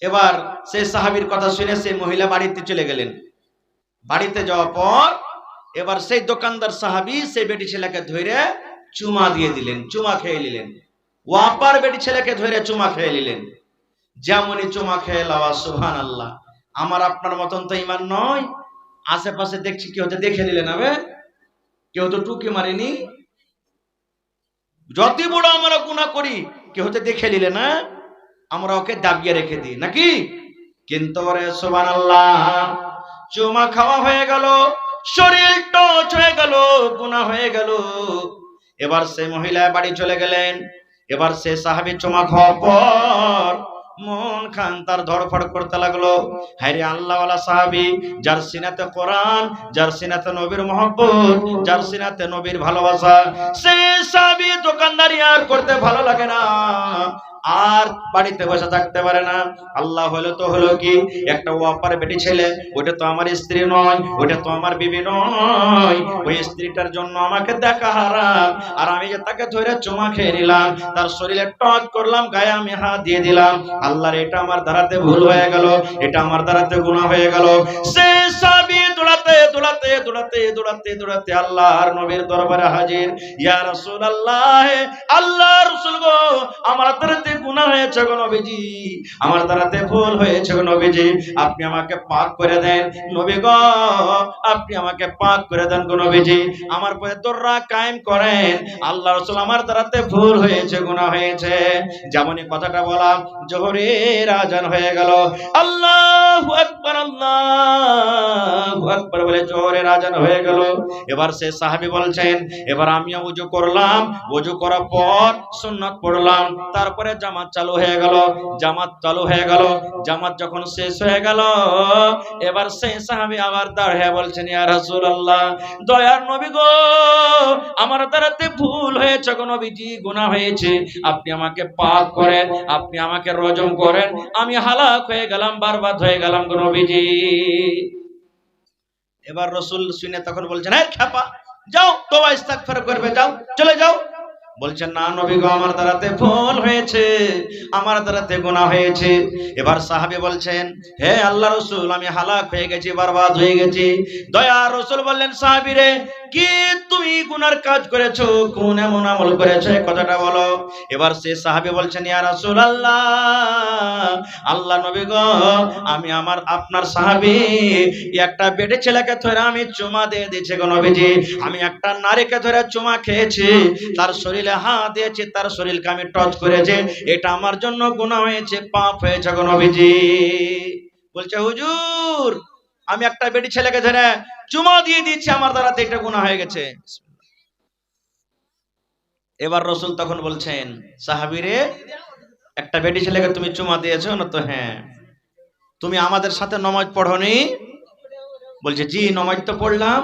এবার সেই সাহাবীর কথা শুনে সেই মহিলা বাড়িতে চলে গেলেন। বাড়িতে যাওয়ার পর এবার সেই দোকানদার সাহাবী সেই বেটি ছেলেকে ধরে চুমা দিয়ে দিলেন, চুমা খেয়ে নিলেন। ওয়াপার বেটি ছেলেকে ধরে চুমা খেয়ে নিলেন। যেমনই চুমা খেয়ে লাওয়া, সুবহানাল্লাহ, আমার আপনার মতন তো ঈমান নয়। আশেপাশে দেখছি কেউ তো দেখে নিলেন, হবে কেউ তো টুকি মারেনি। যত বড় আমরা গুনাহ করি কেউ তো দেখে নিলে না, আমরা ওকে দাবিয়ে রেখে দিই নাকি? কিন্তু রে সুবহানাল্লাহ, চুমা খাওয়া হয়ে গেল, শরীর টচ হয়ে গেল, গুনাহ হয়ে গেল। এবার সেই মহিলা বাড়ি চলে গেলেন। এবার সে সাহাবী চুমা খাওয়ার পর মন খান তার ধড়ফড় করতে লাগলো। হায়রে আল্লাহওয়ালা সাহাবী, যার সিনাতে কোরআন, যার সিনাতে নবীর মহব্বত, যার সিনাতে নবীর ভালোবাসা, সে সাহাবী দোকানদারি আর করতে ভালো লাগে না, আর বাড়িতে বসে থাকতে পারে না। আল্লাহ হলো তো হলো কি, একটা ওয়াপার বেটি ছেলে, ওটা তো আমার স্ত্রী নয়, ওটা তো আমার বিবি নয়, ওই স্ত্রীটার জন্য আমাকে দেখা হারাম। আর আমি যে তাকে ধরে চুমা খেয়ে নিলাম, তার শরীরে টচ করলাম, গায়ে আমি হাত দিয়ে দিলাম, আল্লাহর এটা আমার দ্বারাতে ভুল হয়ে গেল, এটা আমার দ্বারাতে গুনাহ হয়ে গেল। সে সাহাবী দৌড়াতে দৌড়াতে দৌড়াতে দৌড়াতে দৌড়াতে আল্লাহর নবীর দরবারে হাজির। ইয়া রাসূলুল্লাহ, আল্লাহর রাসূল গো, আমার দ্বারাতে গুনাহ হয়েছে গো নবীজি, আমার দ্বারাতে ভুল হয়েছে গো নবীজি, আপনি আমাকে পাক করে দেন নবী গো, আপনি আমাকে পাক করে দেন গো নবীজি, আমার পরে দররা কায়েম করেন। আল্লাহ রাসূল, আমার দ্বারাতে ভুল হয়েছে, গুনাহ হয়েছে। যেমনই কথাটা বললাম, জোহরের আযান হয়ে গেল। আল্লাহু আকবার, আল্লাহু আকবার বলে জোহরের আযান হয়ে গেল। এবার সে সাহাবী বলছেন, এবার আমিও ওযু করলাম, ওযু করার পর সুন্নাত পড়লাম, তারপরে জামাত চালু হয়ে গেল। জামাত চালু হয়ে গেল, জামাত যখন শেষ হয়ে গেল, এবার সেই সাহাবী আবার দাঁড়িয়ে বলছেন, ইয়া রাসূলুল্লাহ, দয়ার নবী গো, আমার দ্বারাতে ভুল হয়েছে গো নবীজি, গুনাহ হয়েছে, আপনি আমাকে পাক করেন, আপনি আমাকে রজম করেন, আমি হালাক হয়ে গেলাম, বরবাদ হয়ে গেলাম গো নবীজি। এবার রাসূল শুনে তখন বলছেন, এই খেপা, যাও তওবা ইস্তিগফার করবে, যাও, চলে যাও। বলছেন, না নবী গো, আমার দ্বারাতে ভুল হয়েছে, আমার দ্বারাতে গুনাহ হয়েছে। এবার সাহাবী বলছেন, হে আল্লাহর রাসূল, আমি হালাক হয়ে গেছি, বরবাদ হয়ে গেছি। দয়ার রাসূল বললেন, সাহাবী রে, কি তুমি গুনার কাজ করেছো, কোন এমন আমল করেছো, কথাটা বলো। এবার সে সাহাবী বলছেন, ইয়া রাসূলুল্লাহ, আল্লাহ নবী গো, আমি আপনার সাহাবী, একটা বেটে ছেলেকে ধরে আমি চুমা দিয়ে দিয়েছি গো নবীজি, আমি একটা নারীকে ধরে চুমা খেয়েছি, তার শরীরে হাত দিয়েছি, তার শরীরকে আমি টচ করেছি, এটা আমার জন্য গুনাহ হয়েছে, পাপ হয়েছে গো নবীজি। বলছে, হুজুর, আমি একটা বেটি ছেলেকে ধরে চুমা দিয়ে দিচ্ছি, আমার দ্বারাতে এটা গুনাহ হয়ে গেছে। এবার রাসূল তখন বলছেন, সাহাবীরে, একটা বেটি ছেলেকে তুমি চুমা দিয়েছো না? তো হ্যাঁ। তুমি আমাদের সাথে নামাজ পড়োনি? বলছে, জি, নামাজ তো পড়লাম।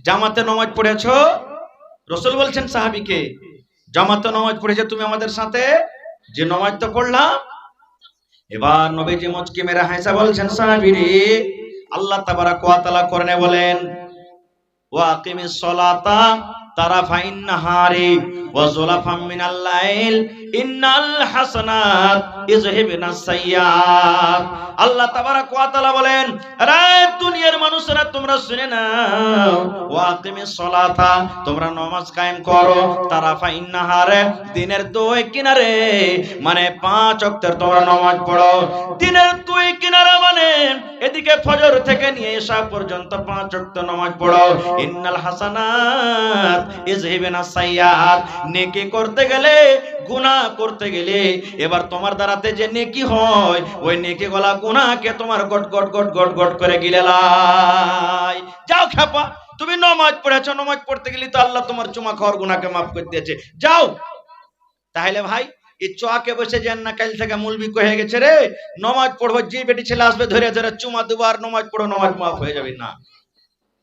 জামাতে নামাজ পড়েছো? রাসূল বলছেন সাহাবীকে, জামাতে নামাজ পড়েছে তুমি আমাদের সাথে? যে নামাজ তো পড়লাম। এবার নবীজি মুচকি মেরে হাসা বলছেন, সাহাবীরে, আল্লাহ তাবারক ওয়া তাআলা কোরআনে বলেন, ওয়া আকিমিস সালাতা তারাফাইন নাহারি ওয়া যুলাফাম মিনাল লাইল ইন্নাল হাসানাত ইযহিবনাস সাইয়্যাত। আল্লাহ তাবারক ওয়া তাআলা বলেন, আরে দুনিয়ার মানুষেরা, তোমরা শুনে নাও, ওয়াকিমিস সালাতা, তোমরা নামাজ কায়েম করো, তারাফা ইন্নাহারে, দিনের দুই কিনারে, মানে 5 ওয়াক্তের তোমরা নামাজ পড়ো। দিনের দুই কিনারা মানে এদিকে ফজর থেকে নিয়ে এশা পর্যন্ত 5 ওয়াক্ত নামাজ পড়ো। ইন্নাল হাসানাত ইযহিবানাস সাইয়্যাত, নেকি করতে গেলে, গুনাহ করতে গেলে, এবার তোমার দ্বারাতে যে নেকি হয়, ওই নেকি গলা গুনাহকে তোমার goat goat goat goat goat করে গিলে লাই। যাও খেপা, তুমি নামাজ পড়েছো, নামাজ পড়তে গেলে তো আল্লাহ তোমার চুমা খাওয়ার গুনাহকে মাফ করে দিয়েছে, যাও। তাহলে ভাই এই চোয়াকে বসে যেন না কাল থেকে মুলবি হয়ে গেছে রে, নামাজ পড়বো, যে বেটি ছেলে আসবে ধরে ধরে চুমা দুবার নামাজ পড়ো, নামাজ মাফ হয়ে যাবে না।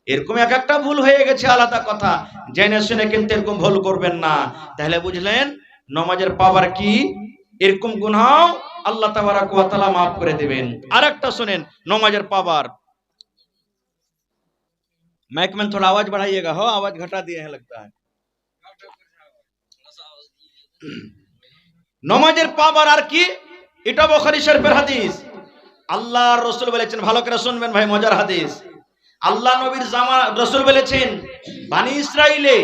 এরকম এক একটা ভুল হয়ে গেছে, আলাদা কথা, জেনে শুনে কিন্তু এরকম ভুল করবেন না। তাহলে বুঝলেন নামাজের পাওয়ার কি, এরকম গুনাহ আল্লাহ তাবারাক ওয়া তাআলা মাফ করে দিবেন। আরেকটা শুনেন নামাজের পাওয়ার। माइक में थोड़ा आवाज बढ़ाइएगा, हो आवाज घटा दिए हैं लगता है। নমাজের পাওয়ার আর কি, এটা বুখারী শরীফের হাদিস। আল্লাহর রাসূল বলেছেন, ভালো করে শুনবেন ভাই, মজার হাদিস। আল্লাহ নবীর রাসূল বলেছেন, বনি ইসরাইলে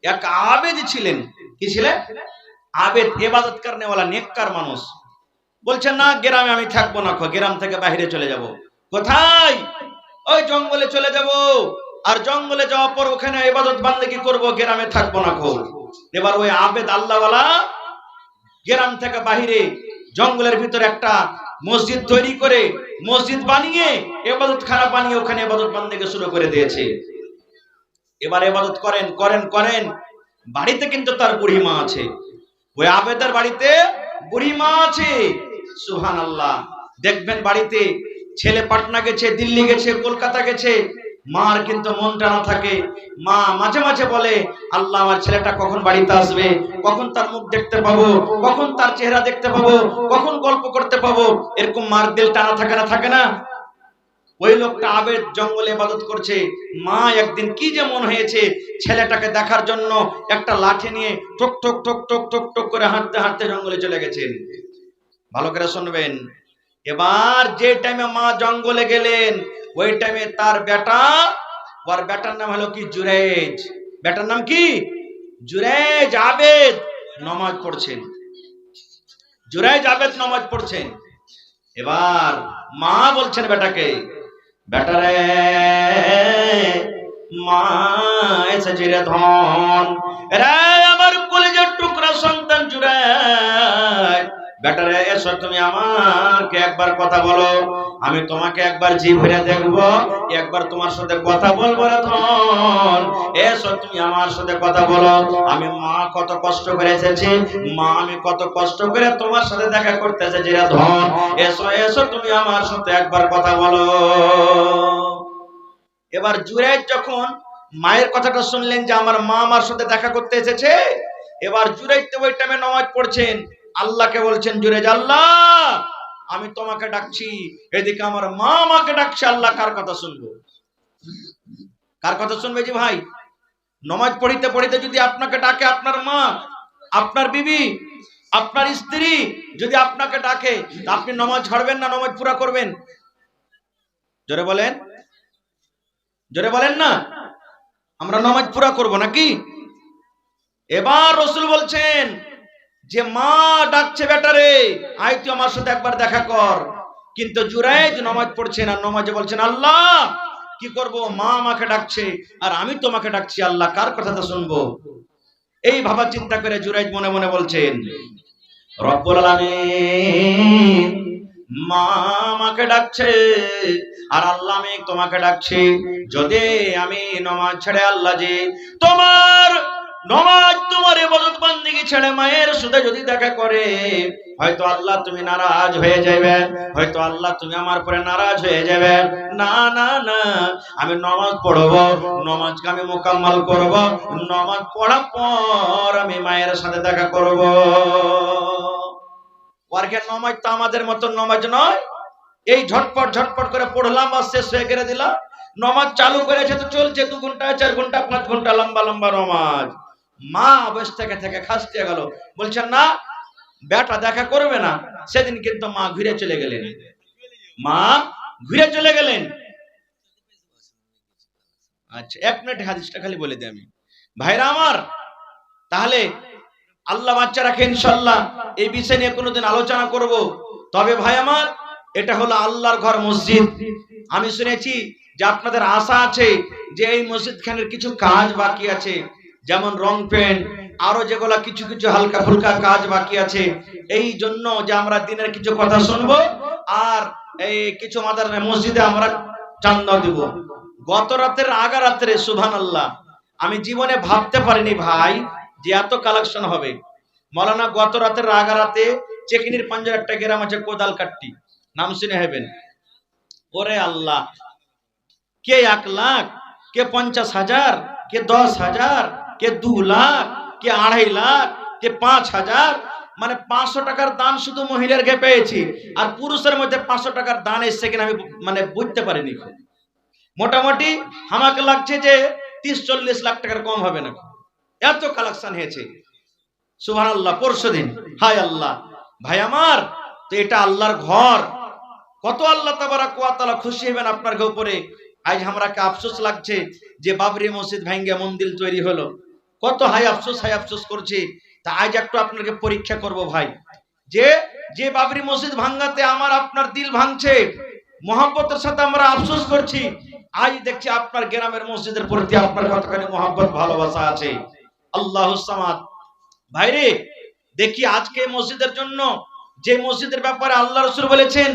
এক আবেদ ছিলেন। কি ছিলেন? আবেদ, ইবাদত করনে वाला নেককার মানুষ। বলছেন না গ্রামে আমি থাকবো না, গ্রাম থেকে বাইরে চলে যাব। কোথায়? ওই জঙ্গলে চলে যাব, আর জঙ্গলে যাওয়ার পর ওখানে ইবাদত বান্দেগি করব, গ্রামে থাকবো না। এবার ওই আবেদ আল্লাহওয়ালা গ্রাম থেকে বাইরে জঙ্গলের ভিতরে একটা মসজিদ তৈরি করে, মসজিদ বানিয়ে, ইবাদতখানা বানিয়ে ওখানে ইবাদত বান্দেগি শুরু করে দিয়েছে। এবার ইবাদত করেন করেন করেন, বাড়িতে কিন্তু তার বুড়ি মা আছে। ওই আবেদের বাড়িতে বুড়ি মা আছে। সুবহানাল্লাহ। দেখবেন বাড়িতে ছেলে পাটনা গেছে, দিল্লি গেছে, কলকাতা গেছে, মার কিন্তু মনটা না থাকে। মা মাঝে মাঝে বলে, আল্লাহ আমার ছেলেটা কখন বাড়িতে আসবে, কখন তার মুখ দেখতে পাবো, কখন তার চেহারা দেখতে পাবো, কখন গল্প করতে পাবো। এরকম মার দিল টানা থাকে না, থাকে না? ওই লোকটা আবেদ জঙ্গলে ইবাদত করছে। মা একদিন কি যে মন হয়েছে, ছেলেটাকে দেখার জন্য একটা লাঠি নিয়ে ঠক ঠক ঠক ঠক ঠক ঠক করে হাঁটতে হাঁটতে জঙ্গলে চলে গেছেন। ভালো করে শুনবেন। এবার যে টাইমে মা জঙ্গলে গেলেন, ওই টাইমে তার বেটা, ওর বেটার নাম হলো কি, জুরাইজ। বেটার নাম কি? জুরাইজ আবেদ নামাজ পড়ছেন। জুরাইজ আবেদ নামাজ পড়ছেন। এবার মা বলছেন বেটাকে, বেটারে মা এসেছে রে ধন, রে আমার কলিজার টুকরা সন্তান জুরাইজ, বেটারে এসো তুমি আমাকে একবার কথা বলো, আমি তোমাকে একবার জি ভরে দেখবো, একবার তোমার সাথে কথা বলবো রে ধন, এসো তুমি আমার সাথে কথা বলো। আমি মা কত কষ্ট করে এসেছি, মা আমি কত কষ্ট করে তোমার সাথে দেখা করতে এসেছি রে ধন, এসো এসো তুমি আমার সাথে একবার কথা বলো। এবার জুরাইজ যখন মায়ের কথাটা শুনলেন যে আমার মা আমার সাথে দেখা করতে এসেছে, এবার জুরাইজ তো ওই টাইমে নামাজ পড়ছেন, আল্লাহকে বলছেন, জুরাইজ আল্লাহ আমি তোমাকে ডাকছি, এদিকে আমার মা আমাকে ডাকছে, আল্লাহ কার কথা শুনবো? কার কথা শুনবে? জি ভাই, নামাজ পড়িতে পড়িতে যদি আপনাকে ডাকে আপনার মা, আপনার বিবি, আপনার স্ত্রী যদি আপনাকে ডাকে, আপনি নামাজ ছাড়বেন না নামাজ পুরা করবেন? জোরে বলেন, জোরে বলেন না। আমরা নামাজ পুরা করব নাকি? এবার রাসূল বলছেন যে মা ডাকছে, বেটারে আয় তুই আমার সাথে একবার দেখা কর। কিন্তু জুরাইজ নামাজ পড়ছেন, আর নামাজে বলছেন, আল্লাহ কি করব, মা আমাকে ডাকছে আর আমি তোমাকে ডাকছি, আল্লাহ কার কথাটা শুনবো? এই ভাবা চিন্তা করে জুরাইজ মনে মনে বলছেন, রব্বুল আলামিন মা আমাকে ডাকছে আর আল্লাহ আমি তোমাকে ডাকছি, যদি আমি নামাজ ছেড়ে আল্লাহ জি তোমার নামাজ, তোমার ইবাদত বান্দেগি ছেড়ে মায়ের সাথে যদি দেখা করে, হয়তো আল্লাহ তুমি নারাজ হয়ে যাবে, হয়তো আল্লাহ তুমি আমার পরে নারাজ হয়ে যাবে। না না না, আমি নামাজ পড়বো, নামাজকে আমি মোকাম্মল করব, নামাজ পড়ার পর আমি মায়ের সাথে দেখা করব। ওয়ার্কের নামাজ তো আমাদের মতন নামাজ নয়, এই ঝটপট ঝটপট করে পড়লাম আর শেষ হয়ে করে দিলাম। নামাজ চালু করেছে তো চলছে, 2 ঘন্টা 4 ঘন্টা 5 ঘন্টা লম্বা লম্বা নামাজ। মা বসে থেকে থেকে খাসতে গেল, বলছেন না বেটা দেখা করবে না। সেদিন কিন্তু মা ঘুরে চলে গেলেন, মা ঘুরে চলে গেলেন। আচ্ছা 1 মিনিট হাদিসটা খালি বলে দিই আমি। ভাইরা আমার, তাহলে আল্লাহ বাচ্চা রাখে, ইনশাআল্লাহ এই বিষয় নিয়ে কোনোদিন আলোচনা করব। তবে ভাই আমার, এটা হলো আল্লাহর ঘর, মসজিদ। আমি শুনেছি যে আপনাদের আশা আছে যে এই মসজিদ খানের কিছু কাজ বাকি আছে, যেমন রং পেন্ট, আরো যেগুলা কিছু কিছু হালকা ফুলকা কাজ বাকি আছে। এই জন্য যে আমরা দিনের কিছু কথা শুনবো আর এই কিছু মাদার মসজিদে আমরা চান্দা দিব। গত রাতের আগা রাত্রে সুবহানাল্লাহ, আমি জীবনে ভাবতে পারিনি ভাই যে এত কালেকশন হবে। মৌলানা গত রাতের আগা রাতে চেকিনির পাঞ্জার একটা গ্রাম আছে কোদালকাট্টি, নাম শুনে হবেন। ওরে আল্লাহ, কে 1 লাখ, কে 50,000, কে 10,000, কে 2 লাখ, কে 2.5 লাখ, কে 5,000, মানে 500 টাকার দান শুধু মহিলার গে পেয়েছি। আর পুরুষের মধ্যে 500 টাকার দান এসছে কিনা আমি মানে বুঝতে পারিনি। মোটামুটি আমাকে লাগছে যে 30-40 লাখ টাকার কম হবে না, এত কালেকশন হয়েছে। সুবহানাল্লাহ, পরশুদিন। হায় আল্লাহ ভাই আমার, তো এটা আল্লাহর ঘর, কত আল্লাহ তাবারাক ওয়া তাআলা খুশি হবেন আপনার উপরে। আজ আমরাকে আফসোস লাগছে যে বাবরি মসজিদ ভাঙ্গে মন্দির তৈরি হলো, কত হাই আফসোস করছি। তা আজ একটু আপনাকে পরীক্ষা করব ভাই, যে যে বাবরি মসজিদ ভাঙ্গাতে আমার আপনার দিল ভাঙছে, মহব্বতের সাথে আমরা আফসোস করছি, আজ দেখছি আপনার গ্রামের মসজিদের প্রতি আপনার কতখানি মহব্বত ভালোবাসা আছে। আল্লাহুস সামাদ। ভাইরে দেখি আজকে মসজিদের জন্য, যে মসজিদের ব্যাপারে আল্লাহ রাসূল বলেছেন,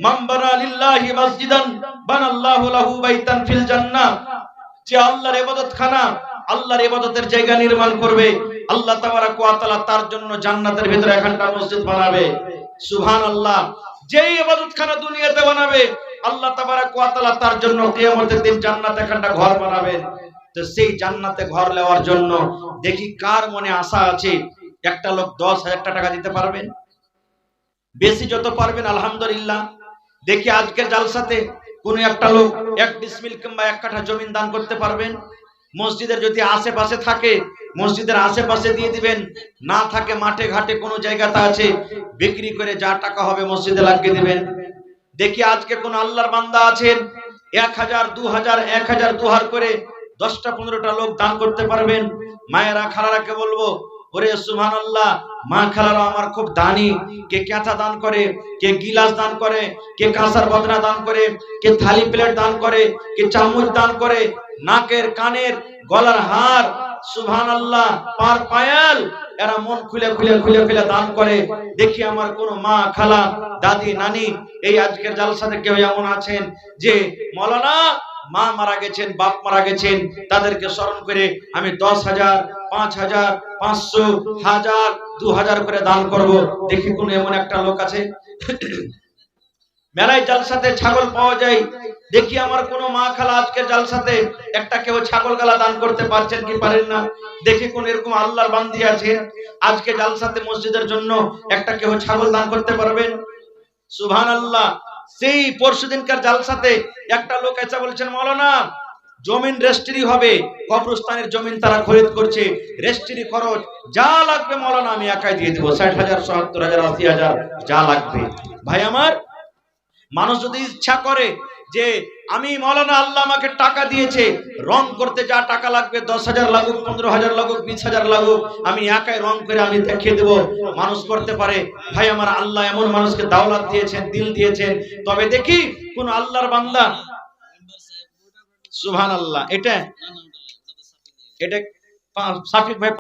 মান বানা লিল্লাহি মাসজিদান বানাল্লাহু লাহু বাইতান ফিল জান্নাহ, যে আল্লাহর ইবাদতখানা, আল্লাহর ইবাদতের জায়গা নির্মাণ করবে, আল্লাহ তাবারাক ওয়া তাআলা তার জন্য জান্নাতের ভিতরে একটা মসজিদ বানাবে। সুবহানাল্লাহ। যেই ইবাদতখানা দুনিয়াতে বানাবে, আল্লাহ তাবারাক ওয়া তাআলা তার জন্য কিয়ামতের দিন জান্নাতে একটা ঘর বানাবেন। তো সেই জান্নাতে ঘর নেওয়ার জন্য দেখি কার মনে আশা আছে। একটা লোক 10,000 টাকা দিতে পারবেন, বেশি যত পারবেন আলহামদুলিল্লাহ। দেখি আজকের জালসাতে কোন একটা লোক 1 ডিসমিল কিংবা 1 কাঠা জমি দান করতে পারবেন। মসজিদের যদি আশেপাশে থাকে, মসজিদের আশেপাশে দিয়ে দিবেন, না থাকে মাঠে ঘাটে কোনো জায়গাতে আছে, বিক্রি করে যা টাকা হবে মসজিদে লাগিয়ে দিবেন। দেখি আজকে কোন আল্লাহর বান্দা আছেন 1,000, 2,000, 1,000, 2,000 করে 10টা 15টা লোক দান করতে পারবেন। মায়েরা খালারাকে বলবো, ওরে সুবহানাল্লাহ, মা খালারা আমার খুব দানি, কে কাঁচা দান করে, কে গিলাস দান করে, কে কাঁসার বদনা দান করে, কে থালি প্লেট দান করে, কে চামচ দান করে, নাকের কানের গলার হার, সুবহানাল্লাহ, পার পায়াল, এরা মন খুলে খুলে খুলে খুলে দান করে। দেখি আমার কোন মা খালা দাদি নানি এই আজকের জালসাতে কেউ এমন আছেন যে মাওলানা মা মারা গেছেন, বাপ মারা গেছেন, তাদেরকে স্মরণ করে আমি 10,000, 5,000, 500, 1,000, 2,000 করে দান করব। দেখি কোন এমন একটা লোক আছে। মেলায় জালসাতে ছাগল পাওয়া যায়, দেখি আমার কোন মা খালা আজকের জালসাতে একটা কেউ ছাগল গালা দান করতে পারছেন কি পারেন না। দেখি কোন এরকম আল্লাহর বান্দি আছে আজকে জালসাতে মসজিদের জন্য একটা কেউ ছাগল দান করতে পারবেন। সুবহানাল্লাহ। সেই পরশুদিনকার জালসাতে একটা লোক এসে বলছেন, মাওলানা জমিন রেজিস্ট্রি হবে, কবরস্থানের জমিন তারা খরিদ করছে, রেজিস্ট্রি খরচ যা লাগবে মাওলানা আমি একাই দিয়ে দেব, 60,000, 70,000, 80,000 যা লাগবে। ভাই আমার, মানুষ যদি ইচ্ছা করে যে আমি মাওলানা আল্লাহ আমাকে টাকা দিয়েছে, রং করতে যা টাকা লাগবে 10,000 লাগুক, 15,000 লাগুক, 20,000 লাগুক, আমি একাই রং করে আমি দেখিয়ে দেব, মানুষ করতে পারে। ভাই আমার, আল্লাহ এমন মানুষকে দাওলাত দিয়েছেন, দিল দিয়েছেন। তবে দেখি কোন আল্লাহর বান্দা, সুবহানাল্লাহ, এটা সাফিক ভাই